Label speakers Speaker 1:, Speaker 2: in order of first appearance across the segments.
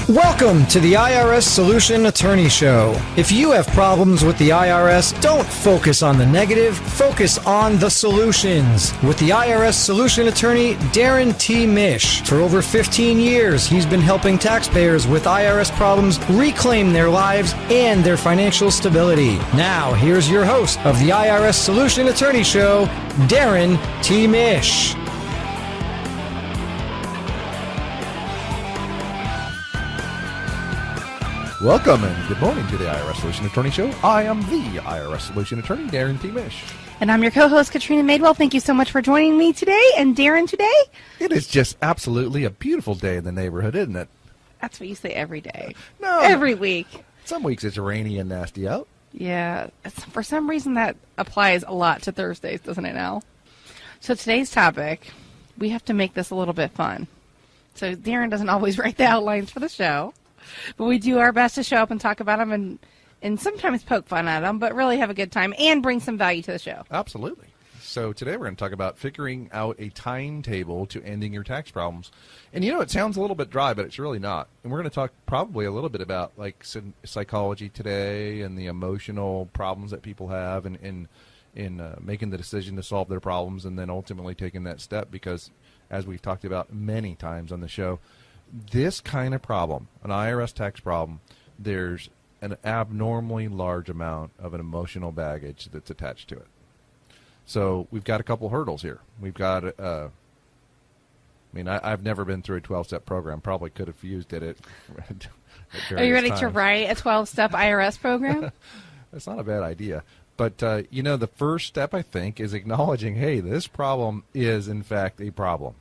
Speaker 1: Welcome to the IRS Solution Attorney Show. If you have problems with the IRS, don't focus on the negative, focus on the solutions. With the IRS Solution Attorney, Darrin T. Mish. For over 15 years, he's been helping taxpayers with IRS problems reclaim their lives and their financial stability. Now, here's your host of the IRS Solution Attorney Show, Darrin T. Mish.
Speaker 2: Welcome and good morning to the IRS Solution Attorney Show. I am the IRS Solution Attorney, Darrin T. Mish.
Speaker 3: And I'm your co-host, Katrina Madewell. Thank you so much for joining me today. And Darrin, today?
Speaker 2: It is just absolutely a beautiful day in the neighborhood, isn't it?
Speaker 3: That's what you say every day.
Speaker 2: No.
Speaker 3: Every week.
Speaker 2: Some weeks it's rainy and nasty out.
Speaker 3: Yeah. For some reason that applies a lot to Thursdays, doesn't it now? So today's topic, we have to make this a little bit fun. So Darrin doesn't always write the outlines for the show. But we do our best to show up and talk about them and sometimes poke fun at them, but really have a good time and bring some value to the show.
Speaker 2: Absolutely. So today we're going to talk about figuring out a timetable to ending your tax problems. And you know, it sounds a little bit dry, but it's really not. And we're going to talk probably a little bit about like psychology today and the emotional problems that people have in making the decision to solve their problems and then ultimately taking that step because, as we've talked about many times on the show, this kind of problem, an IRS tax problem, there's an abnormally large amount of an emotional baggage that's attached to it. So we've got a couple hurdles here. We've got, I've never been through a 12-step program. Probably could have used it.
Speaker 3: Are you ready to write a 12-step IRS program?
Speaker 2: That's not a bad idea. But, the first step, I think, is acknowledging, hey, this problem is, in fact, a problem.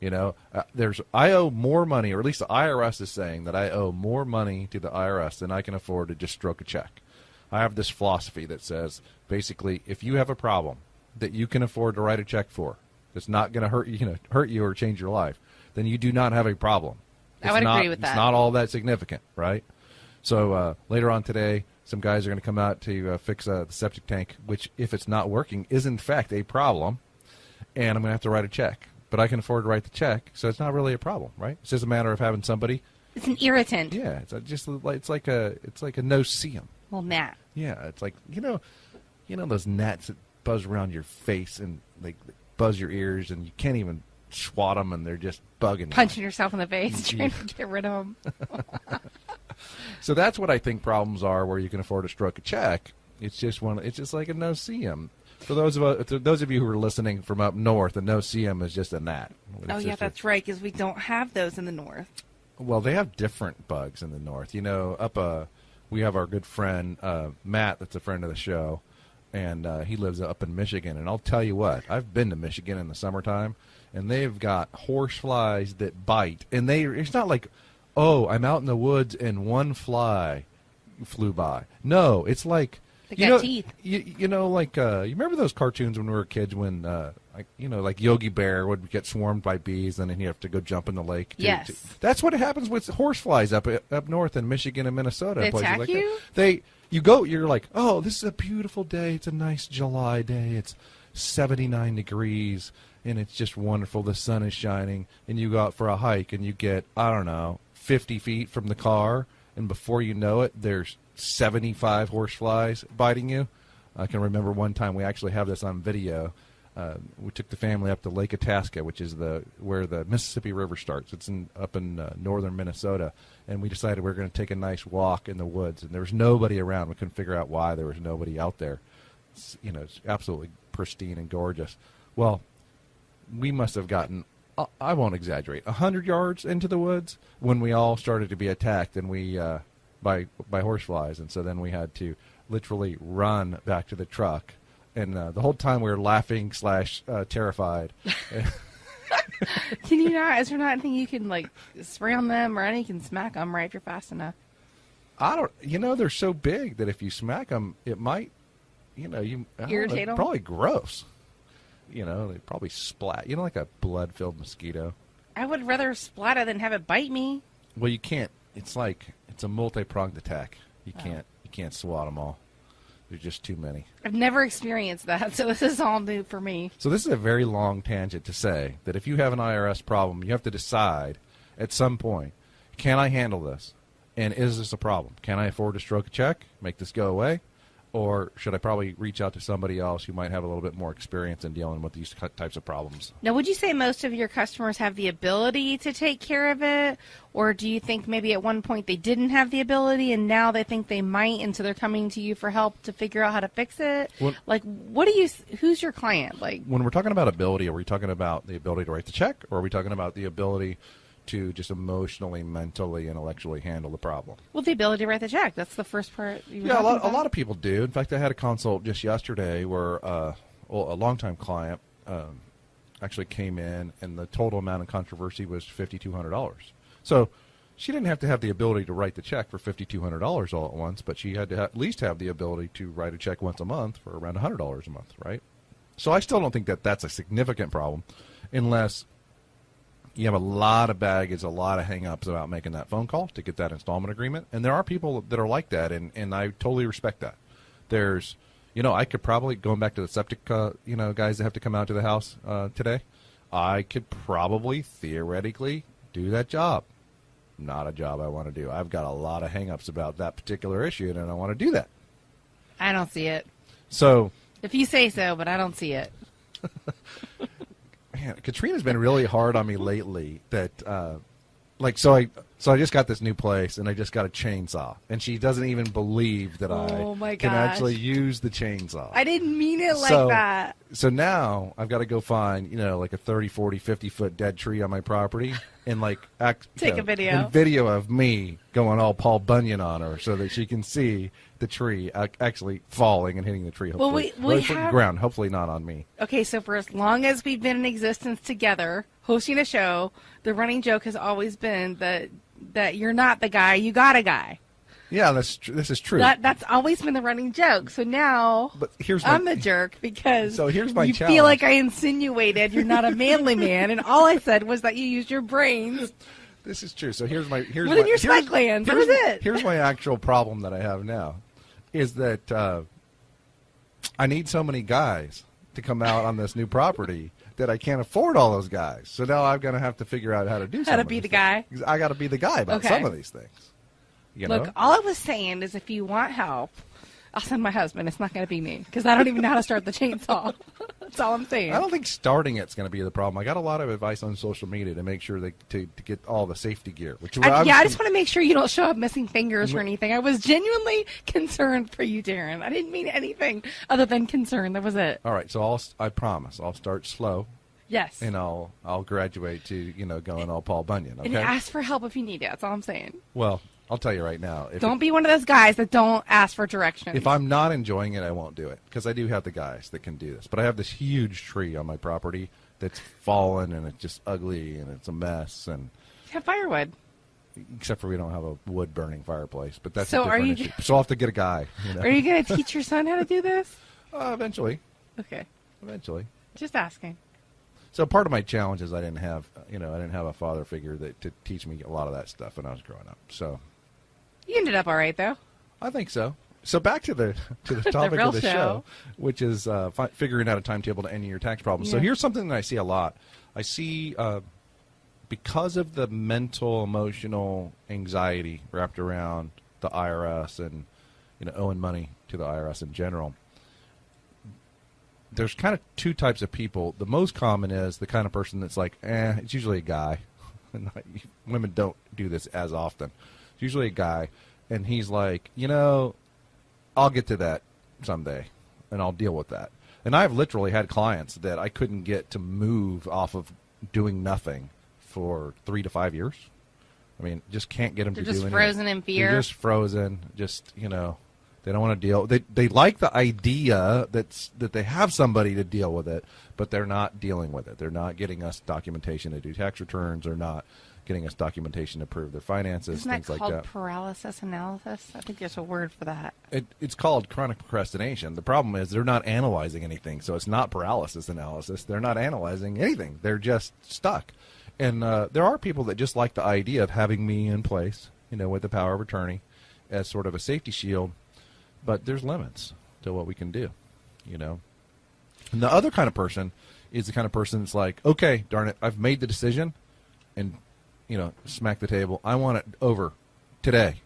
Speaker 2: I owe more money, or at least the IRS is saying that I owe more money to the IRS than I can afford to just stroke a check. I have this philosophy that says, basically, if you have a problem that you can afford to write a check for, that's not going to hurt you or change your life, then you do not have a problem.
Speaker 3: I would agree with that.
Speaker 2: It's not all that significant, right? So later on today, some guys are going to come out to fix the septic tank, which, if it's not working, is in fact a problem, and I'm going to have to write a check. But I can afford to write the check, so it's not really a problem, right? It's just a matter of having somebody.
Speaker 3: It's an irritant.
Speaker 2: Yeah, it's like a no-see-em.
Speaker 3: Well, gnat.
Speaker 2: Yeah, it's like those gnats that buzz around your face and they buzz your ears, and you can't even swat them, and they're just bugging you.
Speaker 3: Punching yourself in the face, trying to get rid of them.
Speaker 2: So that's what I think problems are, where you can afford to stroke a check. It's just like a no-see-em. For those of you who are listening from up north, a no-see-em is just a gnat.
Speaker 3: That's right, because we don't have those in the north.
Speaker 2: Well, they have different bugs in the north. We have our good friend Matt, that's a friend of the show, and he lives up in Michigan. And I'll tell you what, I've been to Michigan in the summertime, and they've got horse flies that bite. And it's not like, oh, I'm out in the woods and one fly flew by. No, it's like,
Speaker 3: they got teeth.
Speaker 2: You remember those cartoons when we were kids when, like Yogi Bear would get swarmed by bees and then he'd have to go jump in the lake.
Speaker 3: Yes.
Speaker 2: That's what happens with horseflies up north in Michigan and Minnesota.
Speaker 3: They
Speaker 2: and places
Speaker 3: attack
Speaker 2: like
Speaker 3: you?
Speaker 2: That. You're like, oh, this is a beautiful day. It's a nice July day. It's 79 degrees and it's just wonderful. The sun is shining, and you go out for a hike and you get, 50 feet from the car, and before you know it, there's 75 horseflies biting you. I can remember one time, we actually have this on video. We took the family up to Lake Itasca, which is where the Mississippi River starts. It's up in northern Minnesota, and we decided we were going to take a nice walk in the woods, and there was nobody around. We couldn't figure out why there was nobody out there. It's absolutely pristine and gorgeous. Well, we must have gotten, I won't exaggerate, 100 yards into the woods when we all started to be attacked, and by horseflies, and so then we had to literally run back to the truck, and the whole time we were laughing / terrified.
Speaker 3: Can you not? Is there not anything you can like spray on them, or you can smack them right if you're fast enough?
Speaker 2: I don't. They're so big that if you smack them, it might,
Speaker 3: irritate them.
Speaker 2: Probably gross. They probably splat. Like a blood-filled mosquito.
Speaker 3: I would rather splat it than have it bite me.
Speaker 2: Well, you can't. It's a multi-pronged attack. You can't swat them all. There's just too many.
Speaker 3: I've never experienced that, so this is all new for me.
Speaker 2: So this is a very long tangent to say that if you have an IRS problem, you have to decide at some point, can I handle this? And is this a problem? Can I afford to stroke a check, make this go away? Or should I probably reach out to somebody else who might have a little bit more experience in dealing with these types of problems?
Speaker 3: Now, would you say most of your customers have the ability to take care of it? Or do you think maybe at one point they didn't have the ability and now they think they might, and so they're coming to you for help to figure out how to fix it? Who's your client? Like,
Speaker 2: when we're talking about ability, are we talking about the ability to write the check, or are we talking about the ability to just emotionally, mentally, intellectually handle the problem?
Speaker 3: Well, the ability to write the check. That's the first part.
Speaker 2: Yeah, a lot of people do. In fact, I had a consult just yesterday where a longtime client actually came in, and the total amount of controversy was $5,200. So she didn't have to have the ability to write the check for $5,200 all at once, but she had to at least have the ability to write a check once a month for around $100 a month, right? So I still don't think that that's a significant problem unless you have a lot of baggage, a lot of hang-ups about making that phone call to get that installment agreement. And there are people that are like that, and I totally respect that. There's, I could probably, going back to the septic, guys that have to come out to the house today, I could probably theoretically do that job. Not a job I want to do. I've got a lot of hang-ups about that particular issue, and I want to do that.
Speaker 3: I don't see it.
Speaker 2: So,
Speaker 3: if you say so, but I don't see it.
Speaker 2: Man, Katrina's been really hard on me lately. That, so I just got this new place, and I just got a chainsaw, and she doesn't even believe that I can actually use the chainsaw.
Speaker 3: I didn't mean it like that.
Speaker 2: So now I've got to go find, like a 30, 40, 50-foot dead tree on my property, and
Speaker 3: take a video.
Speaker 2: And video of me going all Paul Bunyan on her, so that she can see the tree actually falling and hitting the tree. Hopefully, the ground. Hopefully not on me.
Speaker 3: Okay, so for as long as we've been in existence together, hosting a show, the running joke has always been that you're not the guy, you got a guy.
Speaker 2: Yeah, this is true.
Speaker 3: That's always been the running joke. So now I'm the jerk because you feel like I insinuated you're not a manly man, and all I said was that you used your brains.
Speaker 2: This is true. So here's my
Speaker 3: sweat glands. That was it.
Speaker 2: Here's my actual problem that I have now, is that I need so many guys to come out on this new property that I can't afford all those guys. So now I'm going to have to figure out how to do something.
Speaker 3: How to be the guy.
Speaker 2: I got to be the guy about some of these things.
Speaker 3: Look, all I was saying is if you want help, I'll send my husband. It's not going to be me because I don't even know how to start the chainsaw. That's all I'm saying.
Speaker 2: I don't think starting it's going to be the problem. I got a lot of advice on social media to make sure to get all the safety gear.
Speaker 3: I just want to make sure you don't show up missing fingers or anything. I was genuinely concerned for you, Darrin. I didn't mean anything other than concern. That was it.
Speaker 2: All right, so I promise I'll start slow.
Speaker 3: Yes.
Speaker 2: And I'll graduate to going all Paul Bunyan. Okay.
Speaker 3: And ask for help if you need it. That's all I'm saying.
Speaker 2: Well, I'll tell you right now.
Speaker 3: Don't be one of those guys that don't ask for directions.
Speaker 2: If I'm not enjoying it, I won't do it because I do have the guys that can do this. But I have this huge tree on my property that's fallen and it's just ugly and it's a mess. And
Speaker 3: you have firewood.
Speaker 2: Except for we don't have a wood burning fireplace, but that's
Speaker 3: so.
Speaker 2: A different issue. So I'll have to get a guy.
Speaker 3: Are you going to teach your son how to do this?
Speaker 2: Eventually.
Speaker 3: Okay.
Speaker 2: Eventually.
Speaker 3: Just asking.
Speaker 2: So part of my challenge is I didn't have a father figure to teach me a lot of that stuff when I was growing up. So.
Speaker 3: You ended up all right, though.
Speaker 2: I think so. So back to the topic of the show, which is figuring out a timetable to ending your tax problems. Yeah. So here's something that I see a lot. I see because of the mental, emotional anxiety wrapped around the IRS and owing money to the IRS in general. There's kind of two types of people. The most common is the kind of person that's like, it's usually a guy. Women don't do this as often. Usually a guy, and he's like, I'll get to that someday, and I'll deal with that. And I've literally had clients that I couldn't get to move off of doing nothing for 3 to 5 years. I mean, just can't get them to do anything.
Speaker 3: Just frozen in fear.
Speaker 2: They're just frozen. Just they don't want to deal. They like the idea that they have somebody to deal with it, but they're not dealing with it. They're not getting us documentation to do tax returns. They're not getting us documentation to prove their finances,
Speaker 3: Isn't
Speaker 2: things
Speaker 3: that
Speaker 2: like
Speaker 3: called
Speaker 2: that.
Speaker 3: Paralysis analysis? I think there's a word for that.
Speaker 2: It's called chronic procrastination. The problem is they're not analyzing anything, so it's not paralysis analysis. They're not analyzing anything. They're just stuck. And there are people that just like the idea of having me in place, with the power of attorney as sort of a safety shield, but there's limits to what we can do, And the other kind of person is the kind of person that's like, okay, darn it, I've made the decision, and smack the table. I want it over today.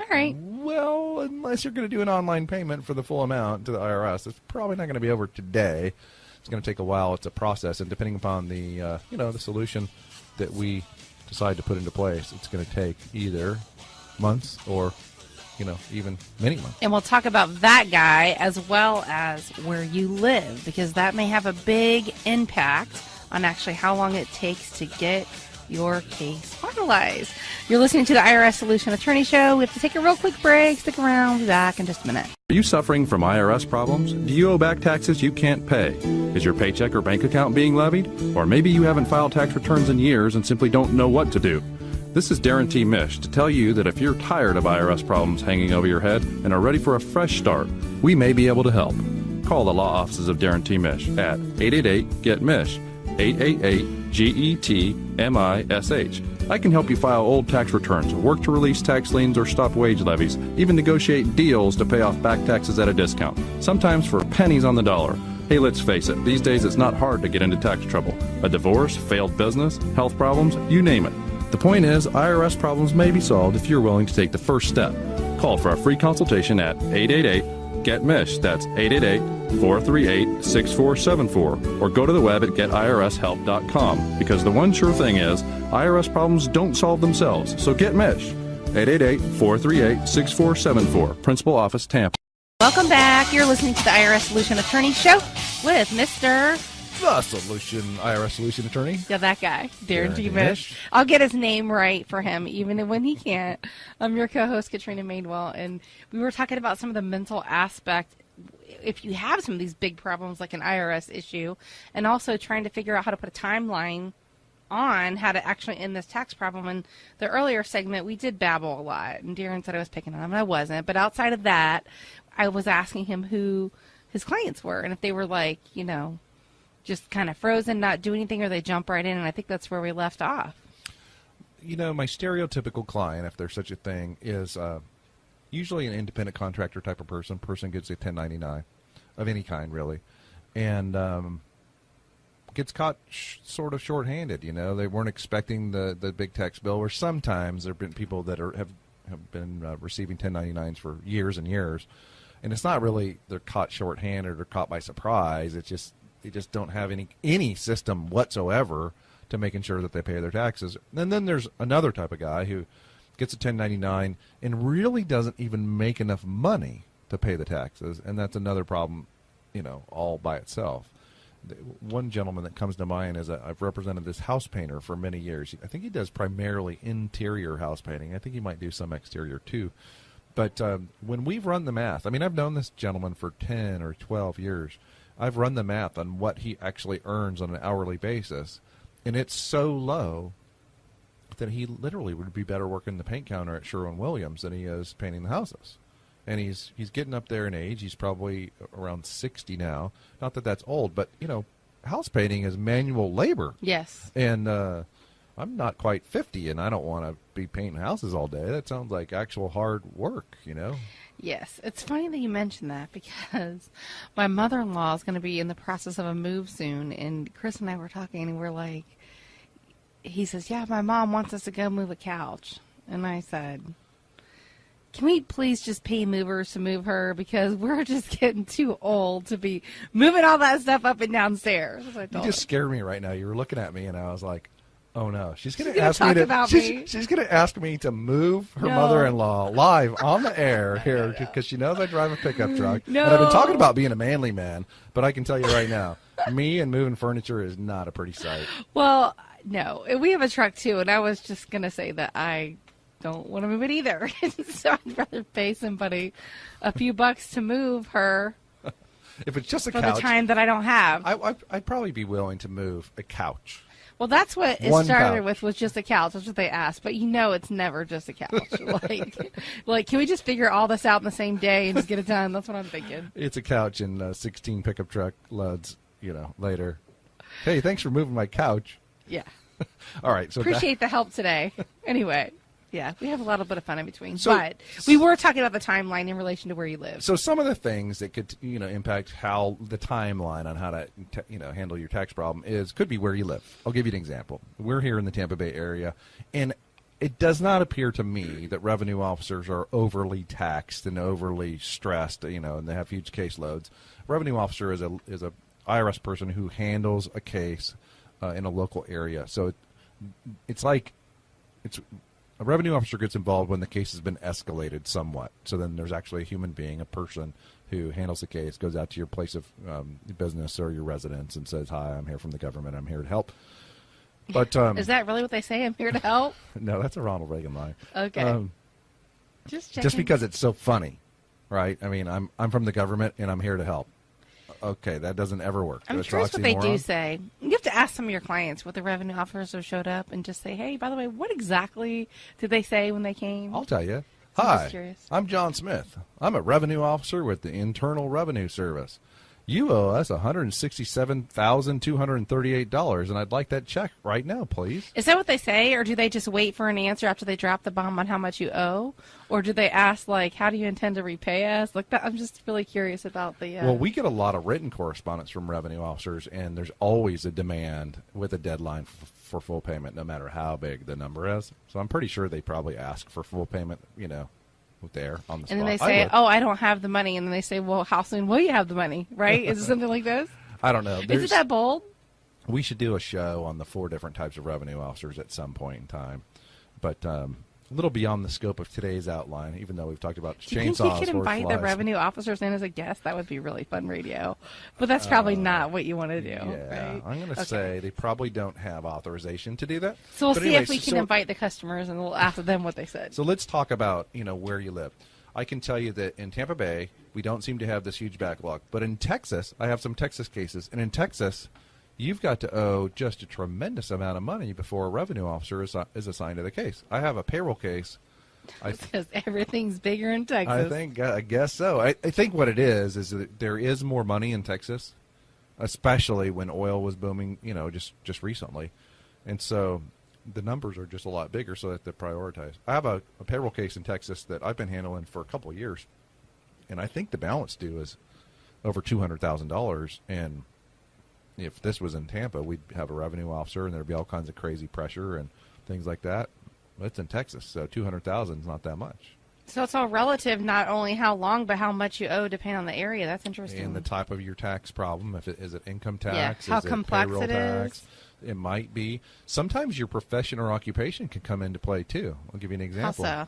Speaker 3: All right.
Speaker 2: Well, unless you're going to do an online payment for the full amount to the IRS, it's probably not going to be over today. It's going to take a while. It's a process, and depending upon the the solution that we decide to put into place, it's going to take either months or even many months.
Speaker 3: And we'll talk about that guy as well as where you live, because that may have a big impact on actually how long it takes to get your case finalized. You're listening to the IRS Solution Attorney Show. We have to take a real quick break. Stick around. We'll be back in just a minute.
Speaker 4: Are you suffering from IRS problems? Do you owe back taxes you can't pay? Is your paycheck or bank account being levied? Or maybe you haven't filed tax returns in years and simply don't know what to do. This is Darrin Mish to tell you that if you're tired of IRS problems hanging over your head and are ready for a fresh start, we may be able to help. Call the law offices of Darrin Mish at 888-GET-MISH, 888-GET-MISH. I can help you file old tax returns, work to release tax liens or stop wage levies, even negotiate deals to pay off back taxes at a discount, sometimes for pennies on the dollar. Hey, let's face it, these days it's not hard to get into tax trouble. A divorce, failed business, health problems, you name it. The point is, IRS problems may be solved if you're willing to take the first step. Call for a free consultation at 888-GET-MISH. That's 888-438-6474. Or go to the web at getirshelp.com, because the one sure thing is, IRS problems don't solve themselves. So get Mish. 888-438-6474. Principal Office, Tampa.
Speaker 3: Welcome back. You're listening to the IRS Solution Attorney Show with Mr.
Speaker 2: The IRS Solution Attorney.
Speaker 3: Yeah, that guy, Darrin
Speaker 2: Darrin
Speaker 3: Mish. I'll get his name right for him, even when he can't. I'm your co-host, Katrina Madewell, and we were talking about some of the mental aspect if you have some of these big problems like an IRS issue, and also trying to figure out how to put a timeline on how to actually end this tax problem. In the earlier segment, we did babble a lot, and Darrin said I was picking on him, and I wasn't. But outside of that, I was asking him who his clients were, and if they were like, just kind of frozen, not do anything, or they jump right in, and I think that's where we left off.
Speaker 2: My stereotypical client, if there's such a thing, is usually an independent contractor type of person. Person gets a 1099 of any kind, really, and gets caught sort of shorthanded. They weren't expecting the big tax bill, or sometimes there have been people that have been receiving 1099s for years and years, and it's not really they're caught shorthanded or caught by surprise. It's just they just don't have any system whatsoever to making sure that they pay their taxes. And then there's another type of guy who gets a 1099 and really doesn't even make enough money to pay the taxes, and that's another problem, all by itself. One gentleman that comes to mind is I've represented this house painter for many years. I think he does primarily interior house painting. I think he might do some exterior too. But when we've run the math, I've known this gentleman for 10 or 12 years. I've run the math on what he actually earns on an hourly basis, and it's so low that he literally would be better working the paint counter at Sherwin-Williams than he is painting the houses. And he's getting up there in age. He's probably around 60 now. Not that that's old, but, house painting is manual labor.
Speaker 3: Yes.
Speaker 2: And I'm not quite 50, and I don't want to be painting houses all day. That sounds like actual hard work,
Speaker 3: Yes. It's funny that you mentioned that, because my mother-in-law is going to be in the process of a move soon, and Chris and I were talking, and we're like, he says, yeah, my mom wants us to go move a couch. And I said, can we please just pay movers to move her, because we're just getting too old to be moving all that stuff up and downstairs. You
Speaker 2: just scared me right now. You were looking at me, and I was like, oh no, she's going
Speaker 3: to ask me to.
Speaker 2: She's going to ask me to move her mother-in-law live on the air here, because she knows I drive a pickup truck.
Speaker 3: No.
Speaker 2: And I've been talking about being a manly man, but I can tell you right now, me and moving furniture is not a pretty sight.
Speaker 3: Well, no, we have a truck too, and I was just going to say that I don't want to move it either. So I'd rather pay somebody a few bucks to move her.
Speaker 2: If it's just a
Speaker 3: for
Speaker 2: couch,
Speaker 3: the time that I don't have.
Speaker 2: I'd probably be willing to move a couch.
Speaker 3: Well, that's what it started with, was just a couch. That's what they asked. But it's never just a couch. like, can we just figure all this out in the same day and just get it done? That's what I'm thinking.
Speaker 2: It's a couch and 16 pickup truck loads, later. Hey, thanks for moving my couch.
Speaker 3: Yeah.
Speaker 2: All right. So
Speaker 3: appreciate the help today. Anyway. Yeah, we have a little bit of fun in between.
Speaker 2: So-
Speaker 3: but we were talking about the timeline in relation to where you live.
Speaker 2: So some of the things that could, impact how the timeline on how to, handle your tax problem could be where you live. I'll give you an example. We're here in the Tampa Bay area, and it does not appear to me that revenue officers are overly taxed and overly stressed, and they have huge caseloads. Revenue officer is a IRS person who handles a case in a local area. So it's a revenue officer gets involved when the case has been escalated somewhat. So then there's actually a human being, a person who handles the case, goes out to your place of business or your residence and says, "Hi, I'm here from the government. I'm here to help." But
Speaker 3: is that really what they say? I'm here to help?
Speaker 2: No, that's a Ronald Reagan line.
Speaker 3: Okay. Just checking.
Speaker 2: Just because it's so funny, right? I mean, I'm from the government and I'm here to help. Okay, that doesn't ever work.
Speaker 3: I'm curious what they do say. You have to ask some of your clients what the revenue officers showed up and just say, "Hey, by the way, what exactly did they say when they came?"
Speaker 2: I'll tell you.
Speaker 3: I'm
Speaker 2: Hi,
Speaker 3: just curious.
Speaker 2: I'm John Smith. I'm a revenue officer with the Internal Revenue Service. You owe us $167,238, and I'd like that check right now, please.
Speaker 3: Is that what they say, or do they just wait for an answer after they drop the bomb on how much you owe? Or do they ask, like, how do you intend to repay us? Like that, I'm just really curious about the...
Speaker 2: Well, we get a lot of written correspondence from revenue officers, and there's always a demand with a deadline for full payment, no matter how big the number is. So I'm pretty sure they probably ask for full payment, there on the spot.
Speaker 3: And then they say, I don't have the money. And then they say, well, how soon will you have the money, right? Is it something like this?
Speaker 2: I don't know.
Speaker 3: Is it that bold?
Speaker 2: We should do a show on the 4 different types of revenue officers at some point in time. But a little beyond the scope of today's outline, even though we've talked about chainsaws.
Speaker 3: Do you think you could invite the revenue officers in as a guest? That would be really fun radio. But that's probably not what you want to do,
Speaker 2: yeah,
Speaker 3: right?
Speaker 2: I'm going to say they probably don't have authorization to do that.
Speaker 3: So we'll
Speaker 2: But
Speaker 3: see
Speaker 2: anyway,
Speaker 3: if we can invite the customers, and we'll ask them what they said.
Speaker 2: So let's talk about, where you live. I can tell you that in Tampa Bay, we don't seem to have this huge backlog. But in Texas, I have some Texas cases. And in Texas, you've got to owe just a tremendous amount of money before a revenue officer is assigned to the case. I have a payroll case.
Speaker 3: Because everything's bigger in Texas.
Speaker 2: I guess so. I think what it is that there is more money in Texas, especially when oil was booming, just recently. And so the numbers are just a lot bigger, so that they're prioritized. I have a payroll case in Texas that I've been handling for a couple of years, and I think the balance due is over $200,000. And if this was in Tampa, we'd have a revenue officer, and there'd be all kinds of crazy pressure and things like that. But it's in Texas, so $200,000 is not that much.
Speaker 3: So it's all relative, not only how long, but how much you owe, depending on the area. That's interesting.
Speaker 2: And the type of your tax problem. Is it income tax?
Speaker 3: Yeah, how
Speaker 2: is it
Speaker 3: complex
Speaker 2: payroll
Speaker 3: it
Speaker 2: tax?
Speaker 3: is.
Speaker 2: It might be. Sometimes your profession or occupation can come into play, too. I'll give you an example.
Speaker 3: How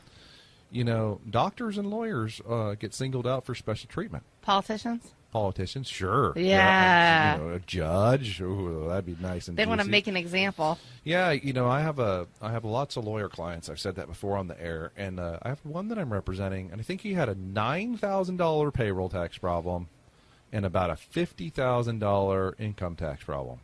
Speaker 3: so?
Speaker 2: Doctors and lawyers get singled out for special treatment.
Speaker 3: Politicians?
Speaker 2: Politicians, sure.
Speaker 3: Yeah.
Speaker 2: A judge, ooh, that'd be nice and
Speaker 3: They want to
Speaker 2: juicy.
Speaker 3: make an example.
Speaker 2: Yeah, I have lots of lawyer clients. I've said that before on the air, and I have one that I'm representing, and I think he had a $9,000 payroll tax problem and about a $50,000 income tax problem.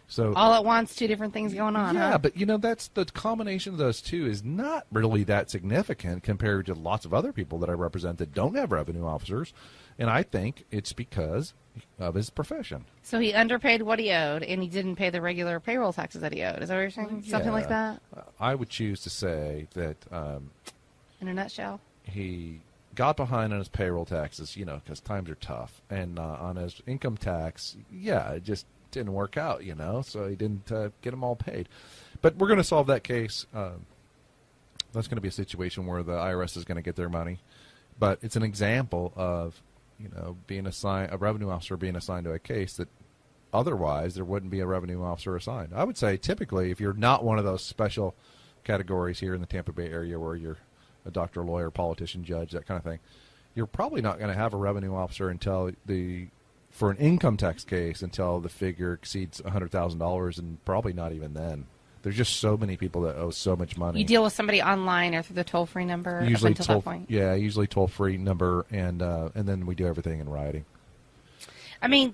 Speaker 2: So
Speaker 3: all at once, 2 different things going on.
Speaker 2: Yeah,
Speaker 3: huh?
Speaker 2: but that's the combination of those two is not really that significant compared to lots of other people that I represent that don't have revenue officers, and I think it's because of his profession.
Speaker 3: So he underpaid what he owed, and he didn't pay the regular payroll taxes that he owed. Is that what you're saying? Something like that?
Speaker 2: I would choose to say that
Speaker 3: In a nutshell?
Speaker 2: he got behind on his payroll taxes, because times are tough, and on his income tax, it just didn't work out, so he didn't get them all paid. But we're going to solve that case. That's going to be a situation where the IRS is going to get their money. But it's an example of, being assigned, a revenue officer being assigned to a case that otherwise there wouldn't be a revenue officer assigned. I would say typically if you're not one of those special categories here in the Tampa Bay area where you're a doctor, lawyer, politician, judge, that kind of thing, you're probably not going to have a revenue officer for an income tax case until the figure exceeds $100,000, and probably not even then. There's just so many people that owe so much money.
Speaker 3: You deal with somebody online or through the toll-free number
Speaker 2: usually
Speaker 3: up until that point?
Speaker 2: Yeah, usually toll-free number, and then we do everything in writing.
Speaker 3: I mean,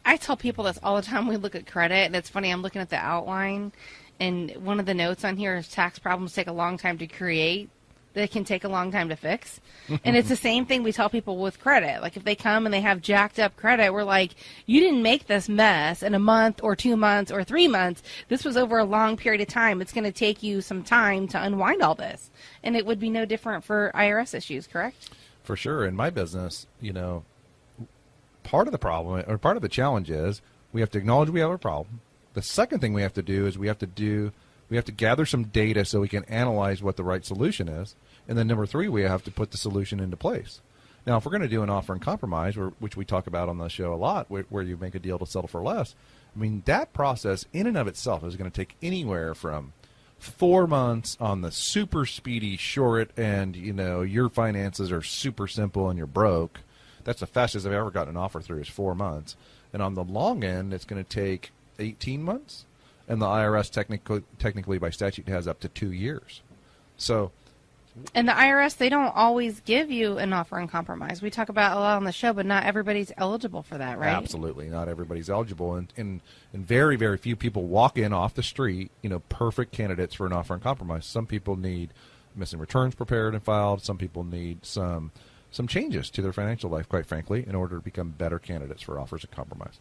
Speaker 3: I tell people this all the time. We look at credit, and it's funny. I'm looking at the outline, and one of the notes on here is tax problems take a long time to create, that can take a long time to fix. And it's the same thing we tell people with credit. Like if they come and they have jacked up credit, we're like, you didn't make this mess in a month or 2 months or 3 months. This was over a long period of time. It's going to take you some time to unwind all this. And it would be no different for IRS issues, correct?
Speaker 2: For sure. In my business, part of the problem or part of the challenge is we have to acknowledge we have a problem. The second thing we have to do is we have to gather some data so we can analyze what the right solution is. And then number 3, we have to put the solution into place. Now, if we're going to do an offer and compromise, which we talk about on the show a lot, where you make a deal to settle for less, I mean, that process in and of itself is going to take anywhere from 4 months on the super speedy short and, your finances are super simple and you're broke. That's the fastest I've ever gotten an offer through is 4 months. And on the long end, it's going to take 18 months. And the IRS technically by statute has up to 2 years. So,
Speaker 3: and the IRS, they don't always give you an offer and compromise. We talk about a lot on the show, but not everybody's eligible for that, right?
Speaker 2: Absolutely. Not everybody's eligible. And very, very few people walk in off the street, perfect candidates for an offer and compromise. Some people need missing returns prepared and filed. Some people need some changes to their financial life, quite frankly, in order to become better candidates for offers and compromise.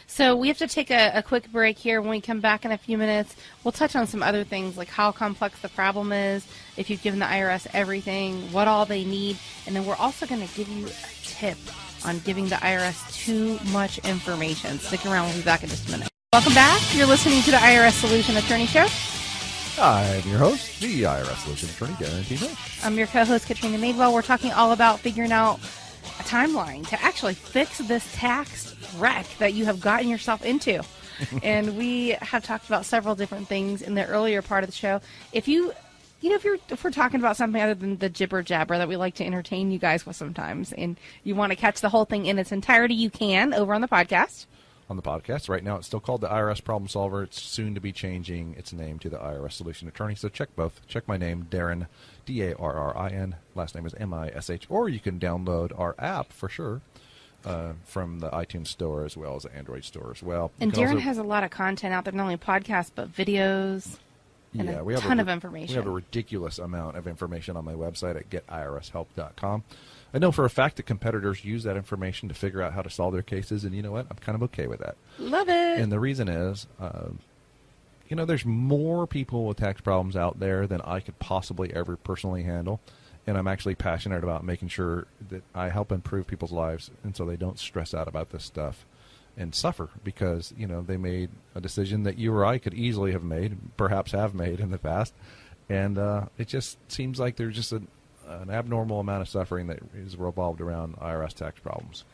Speaker 3: So we have to take a quick break here. When we come back in a few minutes, we'll touch on some other things like how complex the problem is, if you've given the IRS everything, what all they need, and then we're also going to give you a tip on giving the IRS too much information. Stick around. We'll be back in just a minute. Welcome back. You're listening to the IRS Solution Attorney Show.
Speaker 2: I'm your host, the IRS Solution Attorney, Darrin T. Mish.
Speaker 3: I'm your co-host, Katrina Madewell. We're talking all about figuring out a timeline to actually fix this tax wreck that you have gotten yourself into. And we have talked about several different things in the earlier part of the show. If we're talking about something other than the jibber jabber that we like to entertain you guys with sometimes, and you want to catch the whole thing in its entirety, you can over on the podcast.
Speaker 2: On the podcast. Right now, it's still called the IRS Problem Solver. It's soon to be changing its name to the IRS Solution Attorney. So check both. Check my name, Darrin, Darrin. Last name is Mish. Or you can download our app for sure from the iTunes Store as well as the Android Store as well.
Speaker 3: And Darrin has a lot of content out there, not only podcasts but videos. And a ton of information.
Speaker 2: We have a ridiculous amount of information on my website at getirshelp.com. I know for a fact that competitors use that information to figure out how to solve their cases, and you know what? I'm kind of okay with that.
Speaker 3: Love it.
Speaker 2: And the reason is, there's more people with tax problems out there than I could possibly ever personally handle, and I'm actually passionate about making sure that I help improve people's lives, and so they don't stress out about this stuff and suffer because, they made a decision that you or I could easily have made, perhaps have made in the past, and it just seems like there's just an abnormal amount of suffering that is revolved around IRS tax problems.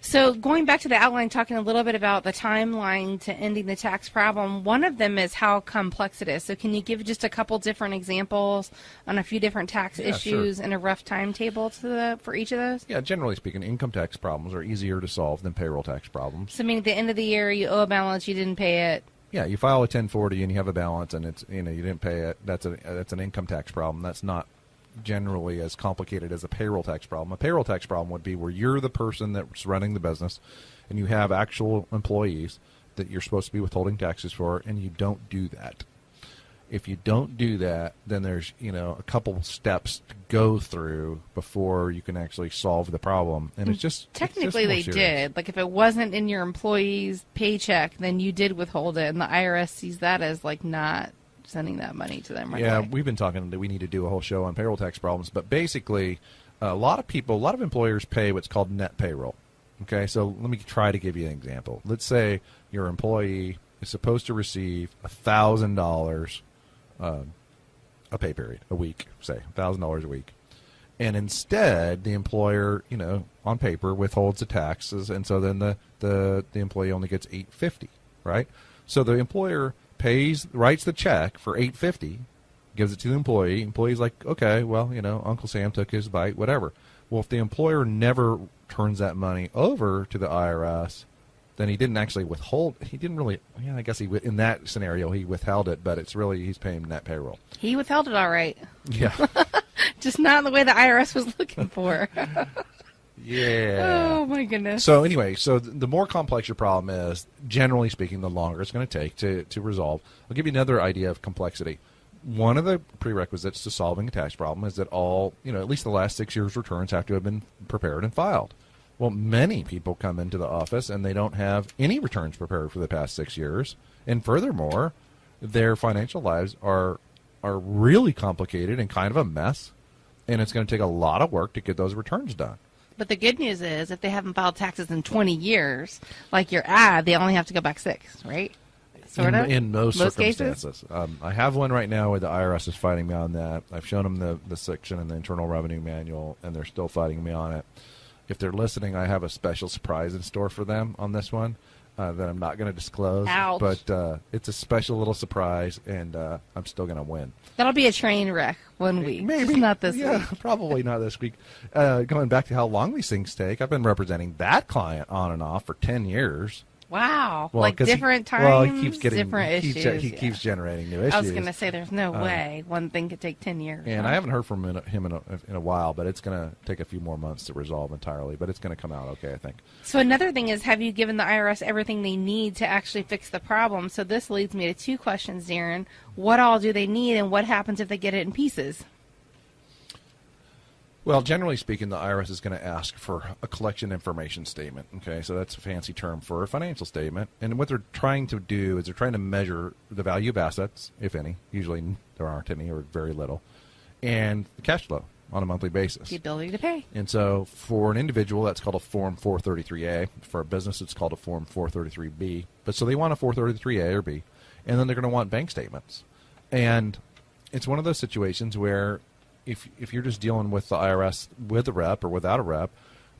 Speaker 3: So going back to the outline, talking a little bit about the timeline to ending the tax problem, one of them is how complex it is. So can you give just a couple different examples on a few different tax issues and a rough timetable for each of those? Yeah,
Speaker 2: generally speaking, income tax problems are easier to solve than payroll tax problems.
Speaker 3: So meaning at the end of the year, you owe a balance, you didn't pay it.
Speaker 2: Yeah, you file a 1040 and you have a balance and it's you didn't pay it. That's an income tax problem. That's not generally as complicated as a payroll tax problem. A payroll tax problem would be where you're the person that's running the business and you have actual employees that you're supposed to be withholding taxes for, and you don't do that. If you don't do that, then there's a couple steps to go through before you can actually solve the problem. And it's just
Speaker 3: technically they did. Like if it wasn't in your employee's paycheck, then you did withhold it, and the IRS sees that as like not sending that money to them right away.
Speaker 2: We've been talking that we need to do a whole show on payroll tax problems, but basically a lot of employers pay what's called net payroll. Okay, so let me try to give you an example. Let's say your employee is supposed to receive $1,000 a pay period, a week, say $1,000 a week. And instead, the employer, on paper withholds the taxes, and so then the employee only gets $850, right? So the employer writes the check for $850, gives it to the employee. Employee's like, okay, well, Uncle Sam took his bite, whatever. Well, if the employer never turns that money over to the IRS, then he didn't actually withhold. He didn't really. Yeah, I guess in that scenario he withheld it, but it's really he's paying net payroll.
Speaker 3: He withheld it all right.
Speaker 2: Yeah,
Speaker 3: just not in the way the IRS was looking for.
Speaker 2: Yeah.
Speaker 3: Oh, my goodness.
Speaker 2: So anyway, the more complex your problem is, generally speaking, the longer it's going to take to resolve. I'll give you another idea of complexity. one of the prerequisites to solving a tax problem is that all, at least the last 6 years' returns have to have been prepared and filed. Well, many people come into the office and they don't have any returns prepared for the past 6 years. And furthermore, their financial lives are really complicated and kind of a mess. And it's going to take a lot of work to get those returns done.
Speaker 3: But the good news is if they haven't filed taxes in 20 years, like your ad, they only have to go back 6, right? Sort of?
Speaker 2: In most circumstances.
Speaker 3: Cases?
Speaker 2: I have one right now where the IRS is fighting me on that. I've shown them the section in the Internal Revenue Manual, and they're still fighting me on it. If they're listening, I have a special surprise in store for them on this one that I'm not going to disclose.
Speaker 3: Ouch.
Speaker 2: But it's a special little surprise, and I'm still going to win.
Speaker 3: That'll be a train wreck one week.
Speaker 2: Maybe.
Speaker 3: Just not this
Speaker 2: yeah,
Speaker 3: week.
Speaker 2: Probably not this week. Going back to how long these things take, I've been representing that client on and off for 10 years.
Speaker 3: Wow.
Speaker 2: Well,
Speaker 3: like different times,
Speaker 2: well, he keeps getting
Speaker 3: different issues.
Speaker 2: He keeps generating new issues.
Speaker 3: I was going to say there's no way one thing could take 10 years.
Speaker 2: And I haven't heard from him in a while, but it's going to take a few more months to resolve entirely. But it's going to come out okay, I think.
Speaker 3: So another thing is, have you given the IRS everything they need to actually fix the problem? So this leads me to 2 questions, Darrin. What all do they need, and what happens if they get it in pieces?
Speaker 2: Well, generally speaking, the IRS is going to ask for a collection information statement. Okay, so that's a fancy term for a financial statement. And what they're trying to do is they're trying to measure the value of assets, if any. Usually there aren't any or very little. And the cash flow on a monthly basis.
Speaker 3: The ability to pay.
Speaker 2: And so for an individual, that's called a Form 433A. For a business, it's called a Form 433B. But so they want a 433A or B. And then they're going to want bank statements. And it's one of those situations where if you're just dealing with the IRS with a rep or without a rep,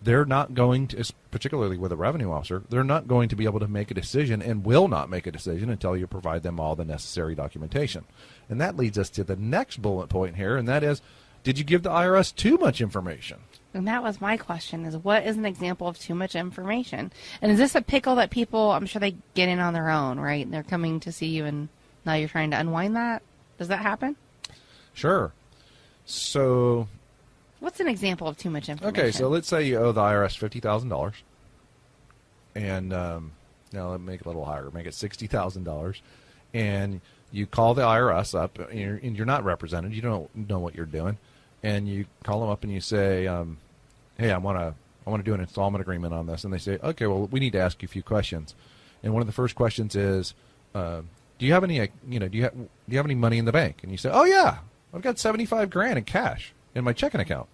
Speaker 2: they're not going to, particularly with a revenue officer, they're not going to be able to make a decision and will not make a decision until you provide them all the necessary documentation. And that leads us to the next bullet point here, and that is, did you give the IRS too much information?
Speaker 3: And that was my question, is what is an example of too much information? And is this a pickle that people, I'm sure they get in on their own, right? And they're coming to see you and now you're trying to unwind that? Does that happen?
Speaker 2: Sure. So,
Speaker 3: what's an example of too much information?
Speaker 2: Okay, so let's say you owe the IRS $50,000, and now let me make it a little higher, make it $60,000, and you call the IRS up, and you're not represented, you don't know what you're doing, and you call them up and you say, hey, I want to do an installment agreement on this, and they say, okay, well, we need to ask you a few questions, and one of the first questions is, do you have any, do you have any money in the bank? And you say, oh yeah, I've got $75,000 in cash in my checking account.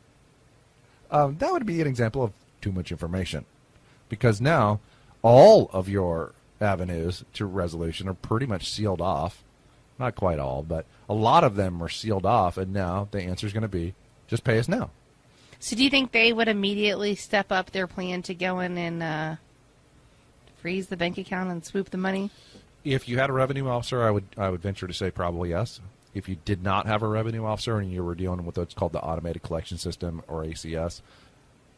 Speaker 2: That would be an example of too much information, because now all of your avenues to resolution are pretty much sealed off. Not quite all, but a lot of them are sealed off, and now the answer is going to be just pay us now.
Speaker 3: So do you think they would immediately step up their plan to go in and freeze the bank account and swoop the money?
Speaker 2: If you had a revenue officer, I would venture to say probably yes. If you did not have a revenue officer and you were dealing with what's called the automated collection system or ACS,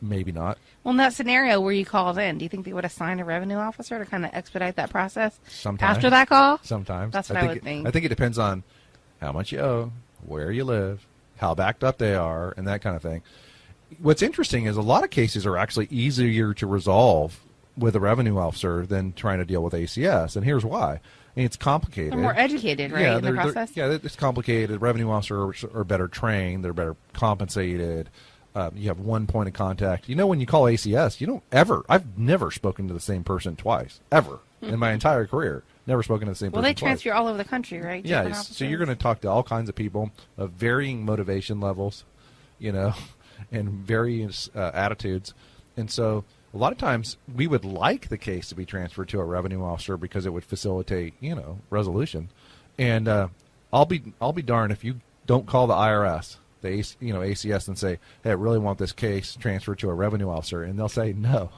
Speaker 2: maybe not.
Speaker 3: Well, in that scenario where you called in, do you think they would assign a revenue officer to kind of expedite that process?
Speaker 2: Sometimes.
Speaker 3: After that call?
Speaker 2: Sometimes.
Speaker 3: That's what I would think.
Speaker 2: I think it depends on how much you owe, where you live, how backed up they are, and that kind of thing. What's interesting is a lot of cases are actually easier to resolve with a revenue officer than trying to deal with ACS, and here's why. It's complicated.
Speaker 3: They're more educated, right, in the process?
Speaker 2: Yeah, it's complicated. Revenue officers are better trained. They're better compensated. You have one point of contact. When you call ACS, I've never spoken to the same person twice, ever, in my entire career. Never spoken to the same person
Speaker 3: Well, they
Speaker 2: twice.
Speaker 3: transfer all over the country, right?
Speaker 2: Yeah, so you're going to talk to all kinds of people of varying motivation levels, and various attitudes. And so a lot of times we would like the case to be transferred to a revenue officer because it would facilitate, resolution. And I'll be darned if you don't call the IRS, the ACS, and say, hey, I really want this case transferred to a revenue officer, and they'll say no.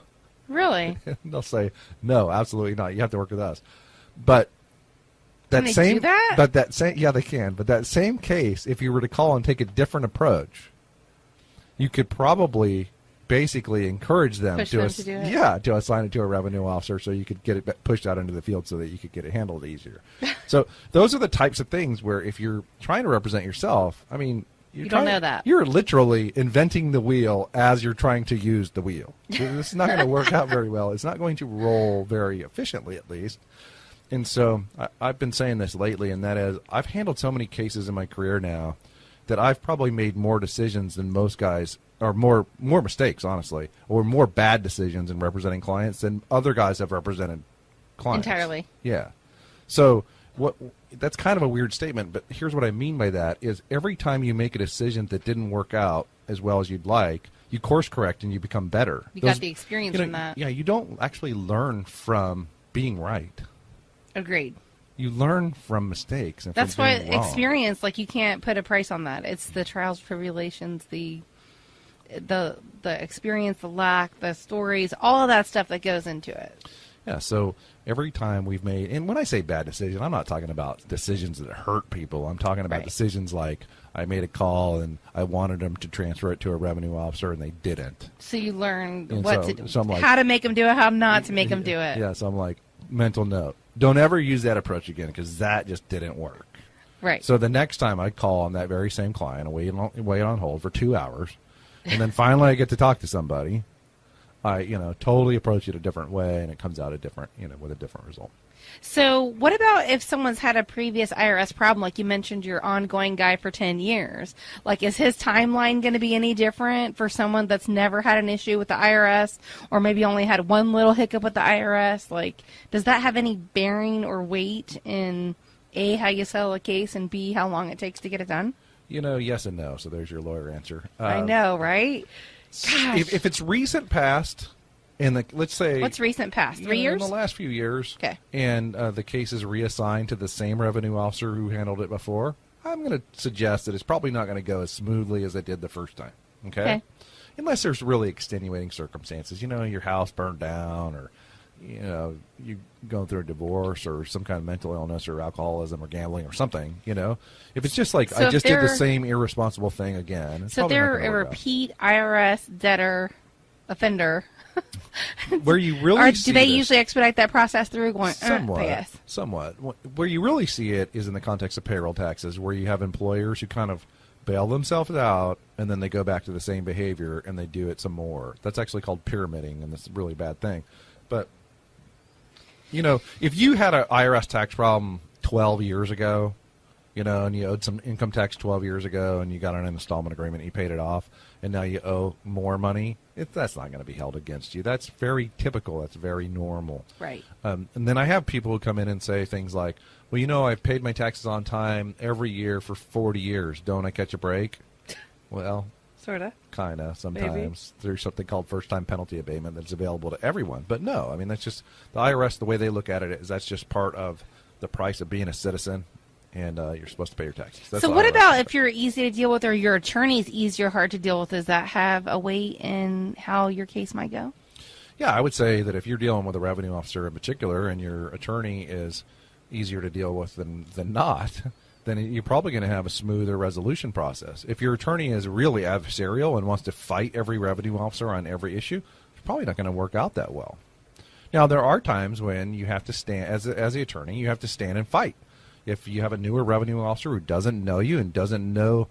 Speaker 3: Really?
Speaker 2: They'll say no, absolutely not. You have to work with us. But
Speaker 3: Can they do that?
Speaker 2: But that same, yeah, they can. But that same case, if you were to call and take a different approach, you could probably basically encourage them
Speaker 3: to do it.
Speaker 2: Yeah, to assign it to a revenue officer so you could get it pushed out into the field so that you could get it handled easier. So those are the types of things where if you're trying to represent yourself, I mean,
Speaker 3: you don't know that.
Speaker 2: You're literally inventing the wheel as you're trying to use the wheel. This is not going to work out very well. It's not going to roll very efficiently, at least. And so I've been saying this lately, and that is I've handled so many cases in my career now that I've probably made more decisions than most guys, or more mistakes, honestly, or more bad decisions in representing clients than other guys have represented clients.
Speaker 3: Entirely.
Speaker 2: Yeah. So that's kind of a weird statement, but here's what I mean by that is every time you make a decision that didn't work out as well as you'd like, you course correct and you become better.
Speaker 3: You got the experience from that.
Speaker 2: Yeah, you don't actually learn from being right.
Speaker 3: Agreed.
Speaker 2: You learn from mistakes. And
Speaker 3: that's
Speaker 2: from
Speaker 3: why
Speaker 2: being wrong.
Speaker 3: experience, like, you can't put a price on that. It's the trials, tribulations, the experience, the lack, the stories, all of that stuff that goes into it.
Speaker 2: Yeah, so every time we've made, and when I say bad decision, I'm not talking about decisions that hurt people. I'm talking about decisions like I made a call and I wanted them to transfer it to a revenue officer and they didn't.
Speaker 3: So you learn
Speaker 2: like,
Speaker 3: how to make them do it, how not to make them do it.
Speaker 2: Yeah, so I'm like, mental note. Don't ever use that approach again because that just didn't work.
Speaker 3: Right.
Speaker 2: So the next time I call on that very same client, I wait on hold for 2 hours, and then finally I get to talk to somebody. I, totally approach it a different way, and it comes out a different, with a different result.
Speaker 3: So what about if someone's had a previous IRS problem, like you mentioned your ongoing guy for 10 years? Like, is his timeline going to be any different for someone that's never had an issue with the IRS or maybe only had one little hiccup with the IRS? Like, does that have any bearing or weight in, A, how you settle a case, and B, how long it takes to get it done?
Speaker 2: Yes and no, so there's your lawyer answer.
Speaker 3: I know, right? Gosh.
Speaker 2: If it's recent past... And let's say...
Speaker 3: What's recent past? 3 years?
Speaker 2: In the last few years.
Speaker 3: Okay.
Speaker 2: And the case is reassigned to the same revenue officer who handled it before, I'm going to suggest that it's probably not going to go as smoothly as it did the first time. Okay? Unless there's really extenuating circumstances. Your house burned down, or, you going through a divorce or some kind of mental illness or alcoholism or gambling or something, If it's just like, I just did the same irresponsible thing again. It's
Speaker 3: so they're a repeat IRS debtor offender...
Speaker 2: Where you really
Speaker 3: or do they usually expedite that process through going
Speaker 2: somewhat. Where you really see it is in the context of payroll taxes, where you have employers who kind of bail themselves out and then they go back to the same behavior and they do it some more. That's actually called pyramiding, and it's a really bad thing. But if you had an IRS tax problem 12 years ago, and you owed some income tax 12 years ago and you got an installment agreement, you paid it off, and now you owe more money, that's not going to be held against you. That's very typical. That's very normal.
Speaker 3: Right.
Speaker 2: And then I have people who come in and say things like, well, I've paid my taxes on time every year for 40 years. Don't I catch a break? Well,
Speaker 3: sort of.
Speaker 2: Kind of. Sometimes. Maybe. There's something called first-time penalty abatement that's available to everyone. But no, that's just the IRS, the way they look at it is that's just part of the price of being a citizen. And you're supposed to pay your taxes. That's
Speaker 3: so what about if you're easy to deal with or your attorney's easy or hard to deal with? Does that have a weight in how your case might go?
Speaker 2: Yeah, I would say that if you're dealing with a revenue officer in particular and your attorney is easier to deal with than not, then you're probably going to have a smoother resolution process. If your attorney is really adversarial and wants to fight every revenue officer on every issue, it's probably not going to work out that well. Now, there are times when you have to stand, as the attorney, you have to stand and fight. If you have a newer revenue officer who doesn't know you and doesn't know,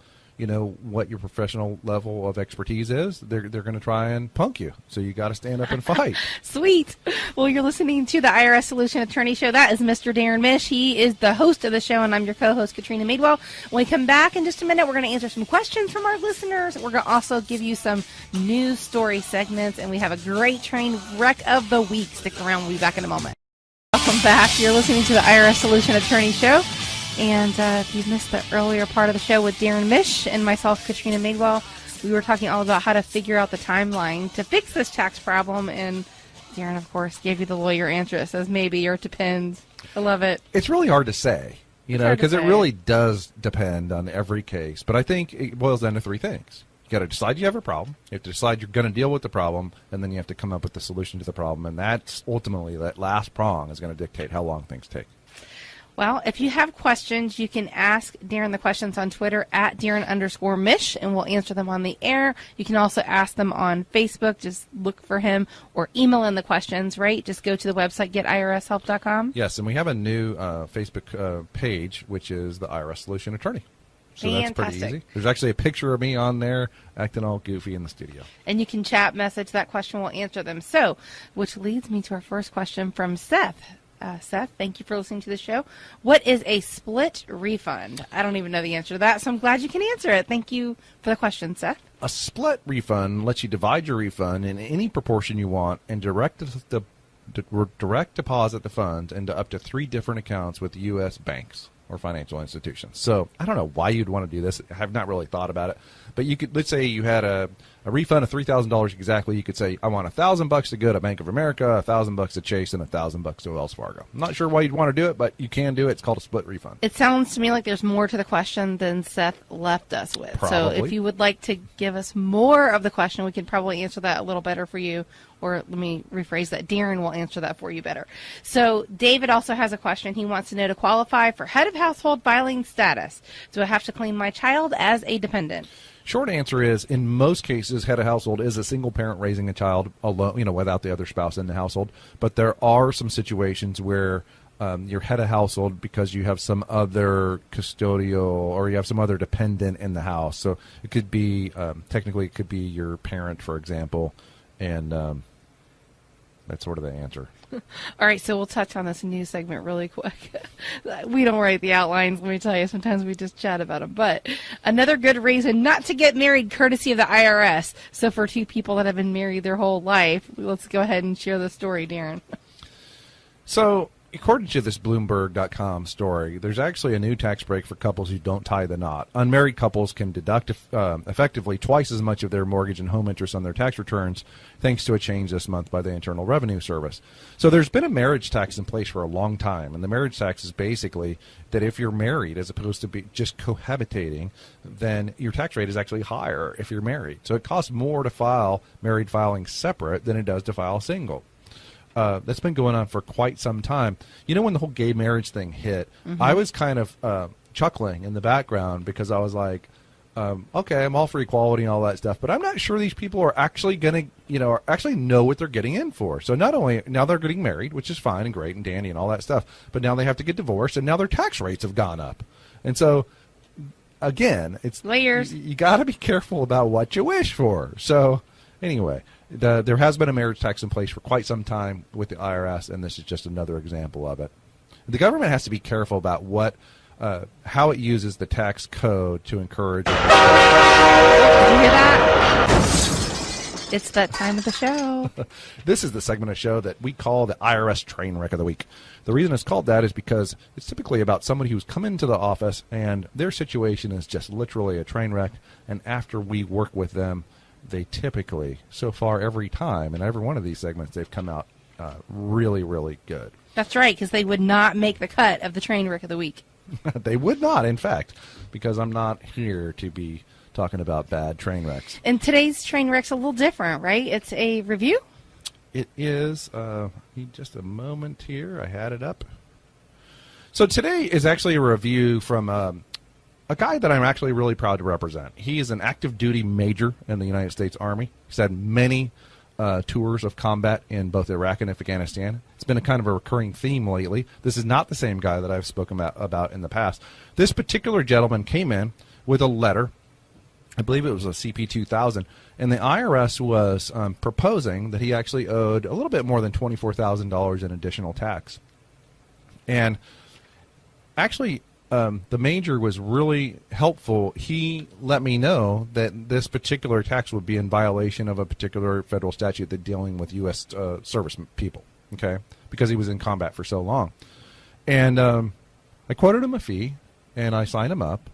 Speaker 2: what your professional level of expertise is, they're going to try and punk you. So you got to stand up and fight.
Speaker 3: Sweet. Well, you're listening to the IRS Solution Attorney Show. That is Mr. Darrin Mish. He is the host of the show, and I'm your co-host, Katrina Madewell. When we come back in just a minute, we're going to answer some questions from our listeners. We're going to also give you some news story segments, and we have a great train wreck of the week. Stick around. We'll be back in a moment. Welcome back. You're listening to the IRS Solution Attorney Show. And if you've missed the earlier part of the show with Darrin Mish and myself, Katrina Madewell, we were talking all about how to figure out the timeline to fix this tax problem. And Darrin, of course, gave you the lawyer answer. It says maybe or it depends. I love it.
Speaker 2: It's really hard to say, because it really does depend on every case. But I think it boils down to three things. You got to decide you have a problem. You have to decide you're going to deal with the problem, and then you have to come up with the solution to the problem. And that's ultimately, that last prong is going to dictate how long things take.
Speaker 3: Well, if you have questions, you can ask Darrin the questions on Twitter at Darrin_Mish, and we'll answer them on the air. You can also ask them on Facebook. Just look for him, or email in the questions, right? Just go to the website, getirshelp.com.
Speaker 2: Yes, and we have a new Facebook page, which is the IRS Solution Attorney. So
Speaker 3: Fantastic.
Speaker 2: That's pretty easy. There's actually a picture of me on there acting all goofy in the studio.
Speaker 3: And you can chat, message that question. We'll answer them. So, which leads me to our first question from Seth. Seth, thank you for listening to the show. What is a split refund? I don't even know the answer to that, so I'm glad you can answer it. Thank you for the question, Seth.
Speaker 2: A split refund lets you divide your refund in any proportion you want and direct deposit the funds into up to 3 different accounts with U.S. banks or financial institutions. So I don't know why you'd want to do this. I have not really thought about it. But you could, let's say you had a refund of $3,000 exactly. You could say, I want $1,000 to go to Bank of America, $1,000 to Chase, and $1,000 to Wells Fargo. I'm not sure why you'd want to do it, but you can do it. It's called a split refund.
Speaker 3: It sounds to me like there's more to the question than Seth left us with.
Speaker 2: Probably.
Speaker 3: So if you would like to give us more of the question, we can probably answer that a little better for you. Or let me rephrase that. Darrin will answer that for you better. So David also has a question. He wants to know, to qualify for head of household filing status, do I have to claim my child as a dependent?
Speaker 2: Short answer is, in most cases, head of household is a single parent raising a child alone, without the other spouse in the household. But there are some situations where you're head of household because you have some other custodial or you have some other dependent in the house. So it could be, technically, it could be your parent, for example, and that's sort of the answer.
Speaker 3: All right, so we'll touch on this news segment really quick. We don't write the outlines, let me tell you. Sometimes we just chat about them. But another good reason not to get married, courtesy of the IRS. So for 2 people that have been married their whole life, let's go ahead and share the story, Darrin.
Speaker 2: So according to this Bloomberg.com story, there's actually a new tax break for couples who don't tie the knot. Unmarried couples can deduct effectively twice as much of their mortgage and home interest on their tax returns, thanks to a change this month by the Internal Revenue Service. So there's been a marriage tax in place for a long time, and the marriage tax is basically that if you're married as opposed to be just cohabitating, then your tax rate is actually higher if you're married. So it costs more to file married filing separate than it does to file single. That's been going on for quite some time. When the whole gay marriage thing hit, I was kind of chuckling in the background because I was like, okay, I'm all for equality and all that stuff, but I'm not sure these people are actually going to, actually know what they're getting in for. So not only now they're getting married, which is fine and great and dandy and all that stuff, but now they have to get divorced and now their tax rates have gone up. And so, again, it's
Speaker 3: layers.
Speaker 2: You got to be careful about what you wish for. So anyway, there has been a marriage tax in place for quite some time with the IRS, and this is just another example of it. The government has to be careful about how it uses the tax code to encourage. Did you hear
Speaker 3: that? It's that time of the show.
Speaker 2: This is the segment of the show that we call the IRS Train Wreck of the Week. The reason it's called that is because it's typically about somebody who's come into the office and their situation is just literally a train wreck, and after we work with them, they typically, so far every time, in every one of these segments, they've come out really, really good.
Speaker 3: That's right, because they would not make the cut of the train wreck of the week.
Speaker 2: They would not, in fact, because I'm not here to be talking about bad train wrecks.
Speaker 3: And today's train wreck's a little different, right? It's a review?
Speaker 2: It is. Just a moment here. I had it up. So today is actually a review from a guy that I'm actually really proud to represent. He is an active duty major in the United States Army. He's had many tours of combat in both Iraq and Afghanistan. It's been a kind of a recurring theme lately. This is not the same guy that I've spoken about in the past. This particular gentleman came in with a letter. I believe it was a CP-2000, and the IRS was proposing that he actually owed a little bit more than $24,000 in additional tax. And actually, the major was really helpful. He let me know that this particular tax would be in violation of a particular federal statute that dealing with U.S. Service people, okay, because he was in combat for so long. And I quoted him a fee, and I signed him up.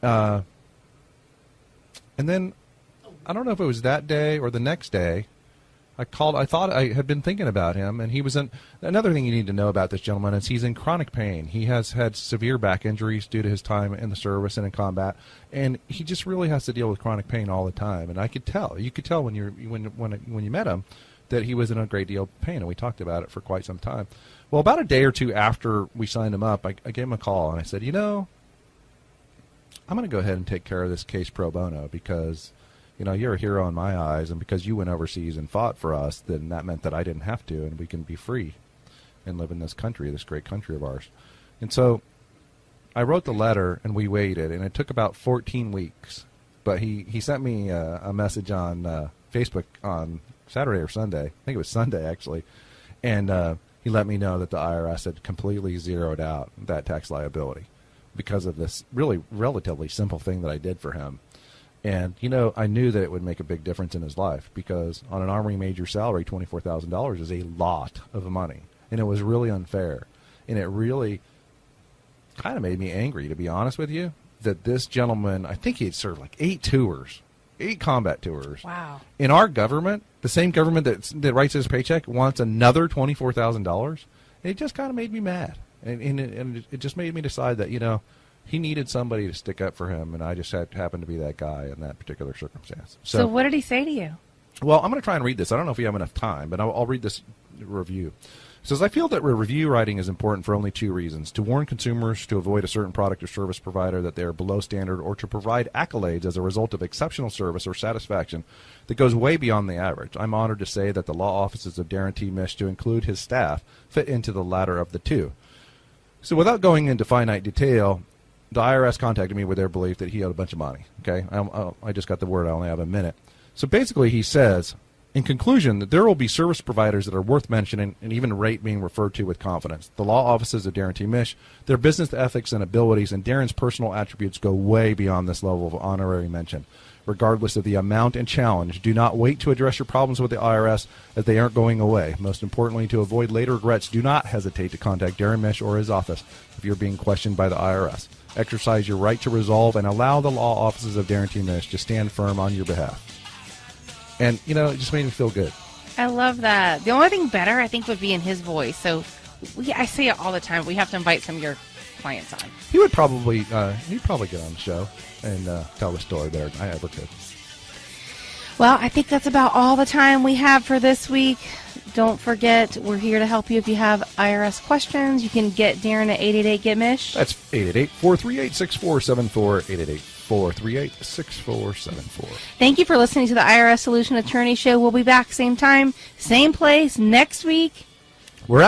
Speaker 2: And then, I don't know if it was that day or the next day, I thought I had been thinking about him, and he was in. Another thing you need to know about this gentleman is he's in chronic pain. He has had severe back injuries due to his time in the service and in combat, and he just really has to deal with chronic pain all the time. And I could tell. You could tell when you met him that he was in a great deal of pain, and we talked about it for quite some time. Well, about a day or two after we signed him up, I gave him a call, and I said, I'm going to go ahead and take care of this case pro bono because you're a hero in my eyes, and because you went overseas and fought for us, then that meant that I didn't have to, and we can be free and live in this country, this great country of ours. And so I wrote the letter, and we waited, and it took about 14 weeks. But he sent me a message on Facebook on Saturday or Sunday. I think it was Sunday, actually. And he let me know that the IRS had completely zeroed out that tax liability because of this really relatively simple thing that I did for him. And, I knew that it would make a big difference in his life because on an Army major salary, $24,000 is a lot of money. And it was really unfair. And it really kind of made me angry, to be honest with you, that this gentleman, I think he had served like 8 combat tours.
Speaker 3: Wow.
Speaker 2: In our government, the same government that writes his paycheck wants another $24,000. It just kind of made me mad. And it just made me decide that, he needed somebody to stick up for him, and I just happened to be that guy in that particular circumstance.
Speaker 3: So what did he say to you?
Speaker 2: Well, I'm going to try and read this. I don't know if we have enough time, but I'll read this review. It says, I feel that review writing is important for only 2 reasons: to warn consumers to avoid a certain product or service provider that they are below standard, or to provide accolades as a result of exceptional service or satisfaction that goes way beyond the average. I'm honored to say that the law offices of Darrin T. Mish, to include his staff, fit into the latter of the two. So without going into finite detail, the IRS contacted me with their belief that he owed a bunch of money. Okay, I just got the word. I only have a minute. So basically, he says, in conclusion, that there will be service providers that are worth mentioning and even rate being referred to with confidence. The law offices of Darrin T. Mish, their business ethics and abilities, and Darrin's personal attributes go way beyond this level of honorary mention. Regardless of the amount and challenge, do not wait to address your problems with the IRS, as they aren't going away. Most importantly, to avoid later regrets, do not hesitate to contact Darrin Mish or his office if you're being questioned by the IRS. Exercise your right to resolve and allow the law offices of Darrin T. Mish to stand firm on your behalf. And, it just made me feel good.
Speaker 3: I love that. The only thing better, I think, would be in his voice. So I say it all the time. We have to invite some of your clients on.
Speaker 2: He would probably, he'd probably get on the show and tell the story better than I ever could.
Speaker 3: Well, I think that's about all the time we have for this week. Don't forget, we're here to help you if you have IRS questions. You can get Darrin at 888-GET-MISH.
Speaker 2: That's 888-438-6474, 888-438-6474.
Speaker 3: Thank you for listening to the IRS Solution Attorney Show. We'll be back same time, same place next week.
Speaker 2: We're out.